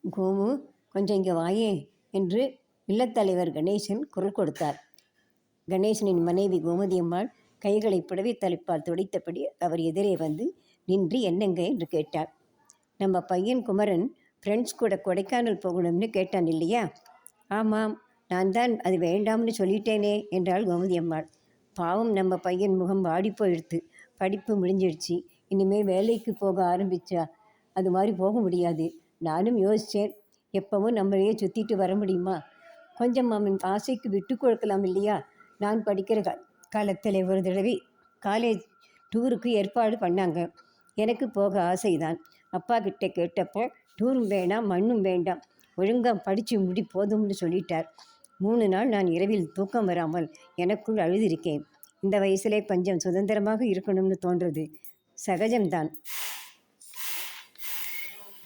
கோமு, கொஞ்சம் இங்கே வாயே என்று இல்லத்தலைவர் கணேசன் குரல் கொடுத்தார். கணேசனின் மனைவி கோமதியம்மாள் கைகளை புடவை தலைப்பால் துடைத்தபடி அவர் எதிரே வந்து நின்று என்னங்க என்று கேட்டார். நம்ம பையன் குமரன் ஃப்ரெண்ட்ஸ் கூட கொடைக்கானல் போகணும்னு கேட்டான் இல்லையா? ஆமாம், நான் தான் அது வேண்டாம்னு சொல்லிட்டேனே என்றாள் கோமதியம்மாள். பாவம், நம்ம பையன் முகம் வாடி போயிடுத்து. படிப்பு முடிஞ்சிடுச்சு, இனிமேல் வேலைக்கு போக ஆரம்பித்தா அது மாதிரி போக முடியாது. நானும் யோசித்தேன், எப்பவும் நம்மளையே சுற்றிட்டு வர முடியுமா? கொஞ்சம் அவன் ஆசைக்கு விட்டு கொடுக்கலாம் இல்லையா? நான் படிக்கிற காலத்தில் ஒரு தடவை காலேஜ் டூருக்கு ஏற்பாடு பண்ணாங்க. எனக்கு போக ஆசைதான். அப்பா கிட்டே கேட்டப்போ டூரும் வேண்டாம் மண்ணும் வேண்டாம், ஒழுங்காக படித்து முடி போதும்னு சொல்லிட்டார். 3 நாள் நான் இரவில் தூக்கம் வராமல் எனக்குள் அழுதிருக்கேன். இந்த வயசிலே கொஞ்சம் சுதந்திரமாக இருக்கணும்னு தோன்றது சகஜம்தான்.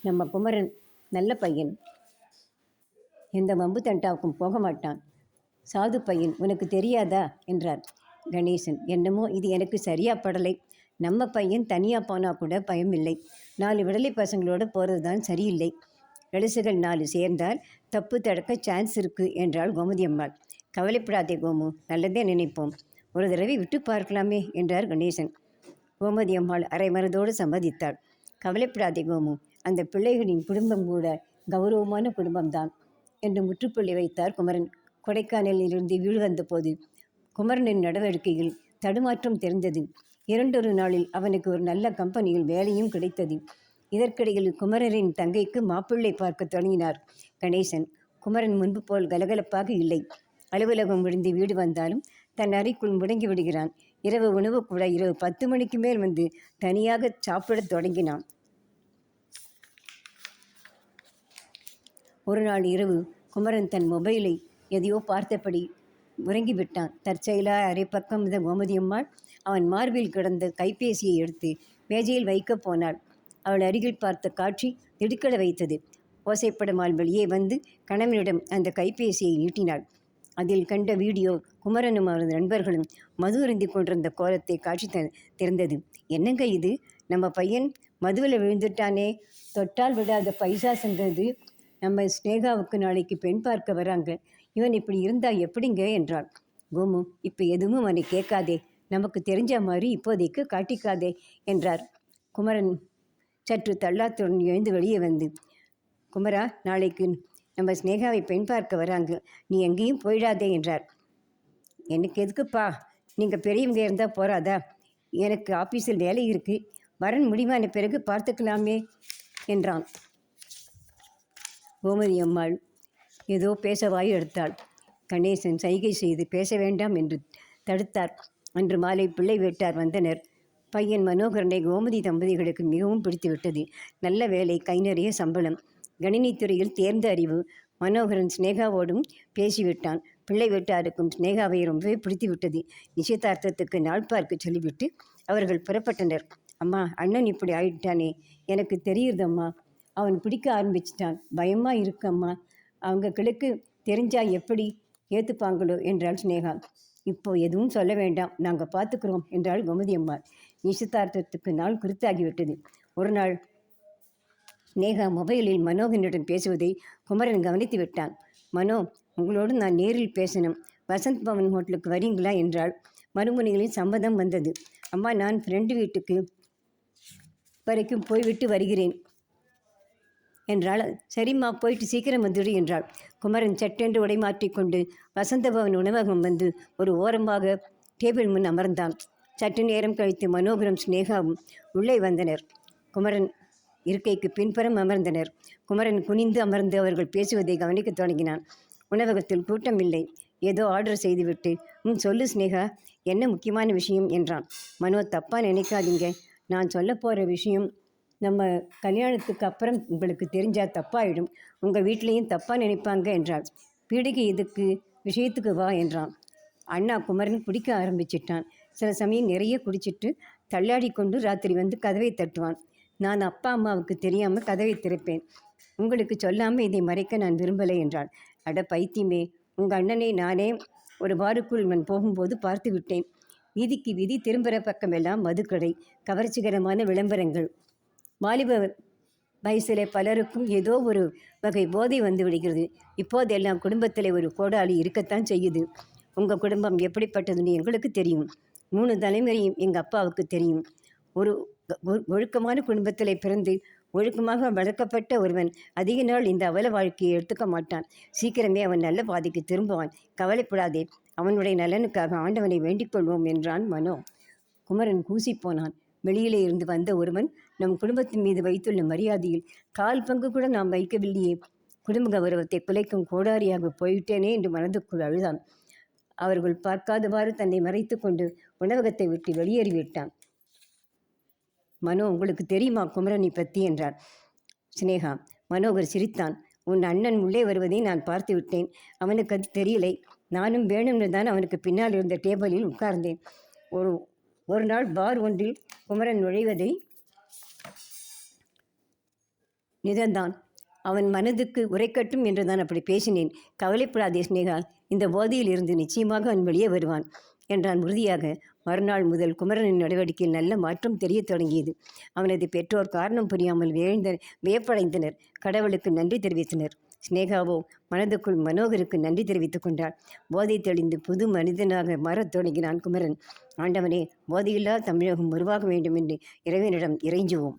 நம்ம குமரன் நல்ல பையன், எந்த வம்பு தண்டாவுக்கும் போக மாட்டான். சாது பையன், உனக்கு தெரியாதா என்றார் கணேசன். என்னமோ இது எனக்கு சரியா படலை. நம்ம பையன் தனியாக போனால் கூட பயமில்லை. 4 விடலை பசங்களோடு போகிறது தான் சரியில்லை. எழுசுகள் 4 சேர்ந்தால் தப்பு தடுக்க சான்ஸ் இருக்குது என்றாள் கோமதியம்மாள். கவலைப்படாதே கோமு, நல்லதே நினைப்போம். ஒரு தடவை விட்டு பார்க்கலாமே என்றார் கணேசன். கோமதியம்மாள் அரை மனதோடு சம்மதித்தாள். கவலைப்படாதே கோமு, அந்த பிள்ளைகளின் குடும்பம் கூட கௌரவமான குடும்பம்தான் என்று முற்றுப்புள்ளி வைத்தார் குமரன். கொடைக்கானலிலிருந்து வீடு வந்தபோது குமரனின் நடவடிக்கையில் தடுமாற்றம் தெரிந்தது. 2 நாளில் அவனுக்கு ஒரு நல்ல கம்பெனியில் வேலையும் கிடைத்தது. இதற்கிடையில் குமரனின் தங்கைக்கு மாப்பிள்ளை பார்க்க தொடங்கினார் கணேசன். குமரன் முன்பு போல் கலகலப்பாக இல்லை. அலுவலகம் முடிந்து வீடு வந்தாலும் தன் அறைக்குள் முடங்கி விடுகிறான். இரவு உணவு கூட இரவு 10 மணிக்கு மேல் வந்து தனியாக சாப்பிடத் தொடங்கினான். ஒரு நாள் இரவு குமரன் தன் மொபைலை எதையோ பார்த்தபடி உறங்கிவிட்டான். தற்செயலாக அரை பக்கம் இருந்த கோமதியம்மாள் அவன் மார்பில் கிடந்த கைபேசியை எடுத்து மேஜையில் வைக்கப் போனாள். அவள் அருகில் பார்த்த காட்சி திடுக்கிட வைத்தது. ஓசைப்படமால் வெளியே வந்து கணவனிடம் அந்த கைபேசியை நீட்டினாள். அதில் கண்ட வீடியோ குமரனும் அவரது நண்பர்களும் மது அருந்தி கொண்டிருந்த கோலத்தை காட்சி திறந்தது. என்னங்க இது? நம்ம பையன் மதுவில் விழுந்துட்டானே. தொட்டால் விடாத பைசாசங்கிறது. நம்ம ஸ்னேகாவுக்கு நாளைக்கு பெண் பார்க்க வராங்க. இவன் இப்படி இருந்தால் எப்படிங்க என்றாள். கோமு, இப்போ எதுவும் அவனை கேட்காதே, நமக்கு தெரிஞ்ச மாதிரி இப்போதைக்கு காட்டிக்காதே என்றார். குமரன் சற்று தள்ளாத்துடன் எழுந்து வெளியே வந்து, குமரா, நாளைக்கு நம்ம ஸ்னேகாவை பெண் பார்க்க வராங்க, நீ எங்கேயும் போயிடாதே என்றார். எனக்கு எதுக்குப்பா, நீங்கள் பெரியவங்க இருந்தால் போகாதா? எனக்கு ஆஃபீஸில் வேலை இருக்குது, வரன் முடிவான பிறகு பார்த்துக்கலாமே என்றான். கோமதி அம்மாள் ஏதோ பேச வாய் எடுத்தாள். கணேசன் சைகை செய்து பேச வேண்டாம் என்று தடுத்தார். அன்று மாலை பிள்ளை வீட்டார் வந்தனர். பையன் மனோகரனை கோமதி தம்பதிகளுக்கு மிகவும் பிடித்துவிட்டது. நல்ல வேலை, கை நிறைய சம்பளம், கணினித்துறையில் தேர்ந்த அறிவு. மனோகரன் ஸ்னேகாவோடும் பேசிவிட்டான். பிள்ளை வீட்டாருக்கும் ஸ்னேகாவை ரொம்பவே பிடித்து விட்டது. நிச்சயதார்த்தத்துக்கு நாள் பார்க்க சொல்லிவிட்டு அவர்கள் புறப்பட்டனர். அம்மா, அண்ணன் இப்படி ஆயிட்டானே, எனக்கு தெரியுதம்மா. அவன் பிடிக்க ஆரம்பிச்சிட்டான். பயமாக இருக்கம்மா. அவங்க கிழக்கு தெரிஞ்சா எப்படி ஏற்றுப்பாங்களோ என்றாள் ஸ்னேகா. இப்போ எதுவும் சொல்ல வேண்டாம், நாங்கள் பார்த்துக்கிறோம் என்றாள் கோமதி அம்மா. நிச்சயதார்த்தத்துக்கு நாள் குறித்தாகிவிட்டது. ஒரு நாள் ஸ்னேகா மொபைலில் மனோகரனிடம் பேசுவதை குமரன் கவனித்து விட்டான். மனோ, உங்களோடு நான் நேரில் பேசணும், வசந்த் பவன் ஹோட்டலுக்கு வரீங்களா என்றாள். மறுமுனைகளில் சம்மதம் வந்தது. அம்மா, நான் ஃப்ரெண்டு வீட்டுக்கு வரைக்கும் போய்விட்டு வருகிறேன் என்றாள். சரிம்மா, போயிட்டு சீக்கிரம் வந்துடு என்றாள். குமரன் சட்டென்று உடை மாற்றிக்கொண்டு வசந்தபவன் உணவகம் வந்து ஒரு ஓரமாக டேபிள் முன் அமர்ந்தான். சற்று நேரம் கழித்து மனோகரம் ஸ்னேகாவும் உள்ளே வந்தனர். குமரன் இருக்கைக்கு பின்புறம் அமர்ந்தனர். குமரன் குனிந்து அமர்ந்து அவர்கள் பேசுவதை கவனிக்கத் தொடங்கினான். உணவகத்தில் கூட்டம் இல்லை. ஏதோ ஆர்டர் செய்துவிட்டு, சொல்லு ஸ்னேகா, என்ன முக்கியமான விஷயம் என்றான். மனோ, தப்பாக நினைக்காதீங்க, நான் சொல்ல போகிற விஷயம் நம்ம கல்யாணத்துக்கு அப்புறம் உங்களுக்கு தெரிஞ்சால் தப்பாயிடும், உங்கள் வீட்லேயும் தப்பாக நினைப்பாங்க என்றாள். பீடிகை இதுக்கு விஷயத்துக்கு வா என்றான். அண்ணா குமரன் குடிக்க ஆரம்பிச்சிட்டான். சில சமயம் நிறைய குடிச்சிட்டு தள்ளாடி கொண்டு ராத்திரி வந்து கதவை தட்டுவான். நான் அப்பா அம்மாவுக்கு தெரியாமல் கதவை திறப்பேன். உங்களுக்கு சொல்லாமல் இதை மறைக்க நான் விரும்பலை என்றாள். அட பைத்தியமே, உங்கள் அண்ணனை நானே ஒரு பாருக்குள் நான் போகும்போது பார்த்து விட்டேன். வீதிக்கு வீதி திரும்புகிற பக்கமெல்லாம் மதுக்கடை, கவர்ச்சிகரமான விளம்பரங்கள், வாலிப வயசில் பலருக்கும் ஏதோ ஒரு வகை போதை வந்து விடுகிறது. இப்போதெல்லாம் குடும்பத்தில் ஒரு கோடாளி இருக்கத்தான் செய்யுது. உங்கள் குடும்பம் எப்படிப்பட்டதுன்னு எங்களுக்கு தெரியும். 3 தலைமுறையும் எங்கள் அப்பாவுக்கு தெரியும். ஒரு ஒழுக்கமான குடும்பத்தில் பிறந்து ஒழுக்கமாக வளர்க்கப்பட்ட ஒருவன் அதிக நாள் இந்த அவல வாழ்க்கையை எடுத்துக்க மாட்டான். சீக்கிரமே அவன் நல்ல பாதைக்கு திரும்புவான். கவலைப்படாதே, அவனுடைய நலனுக்காக ஆண்டவனை வேண்டிக் கொள்வோம் என்றான் மனோ. குமரன் கூசிப்போனான். வெளியிலே இருந்து வந்த ஒருவன் நம் குடும்பத்தின் மீது வைத்துள்ள மரியாதையில் 1/4 பங்கு கூட நாம் வைக்கவில்லையே. குடும்ப கௌரவத்தை குலைக்கும் கோடாரியாக போயிட்டேனே என்று மனதுக்குள் அழுதான். அவர்கள் பார்க்காதவாறு தன்னை மறைத்து கொண்டு உணவகத்தை விட்டு வெளியேறிவிட்டான். மனோ, உங்களுக்கு தெரியுமா குமரனை பற்றி என்றார் சினேகா. மனோகர் சிரித்தான். உன் அண்ணன் உள்ளே வருவதை நான் பார்த்து விட்டேன். அவனுக்கு அது தெரியலை. நானும் வேணும்னு தான் அவனுக்கு பின்னால் இருந்த டேபிளில் உட்கார்ந்தேன். ஒரு நாள் பார் ஒன்றில் குமரன் நுழைவதை நிதந்தான். அவன் மனதுக்கு உரைக்கட்டும் என்று தான் அப்படி பேசினேன். கவலைப்படாதே சினேகா, இந்த போதையில் இருந்து நிச்சயமாக அவன் வெளியே வருவான் என்றான் உறுதியாக. மறுநாள் முதல் குமரனின் நடவடிக்கையில் நல்ல மாற்றம் தெரியத் தொடங்கியது. அவனது பெற்றோர் காரணம் புரியாமல் வியப்படைந்தனர். கடவுளுக்கு நன்றி தெரிவித்தனர். சினேகாவோ மனதுக்குள் மனோகருக்கு நன்றி தெரிவித்துக் கொண்டாள். போதை தெளிந்து புது மனிதனாக மாறத் தொடங்கினான் குமரன். ஆண்டவனே, போதையில்லா தமிழகம் உருவாக வேண்டும் என்று இறைவனிடம் இறைஞ்சுவோம்.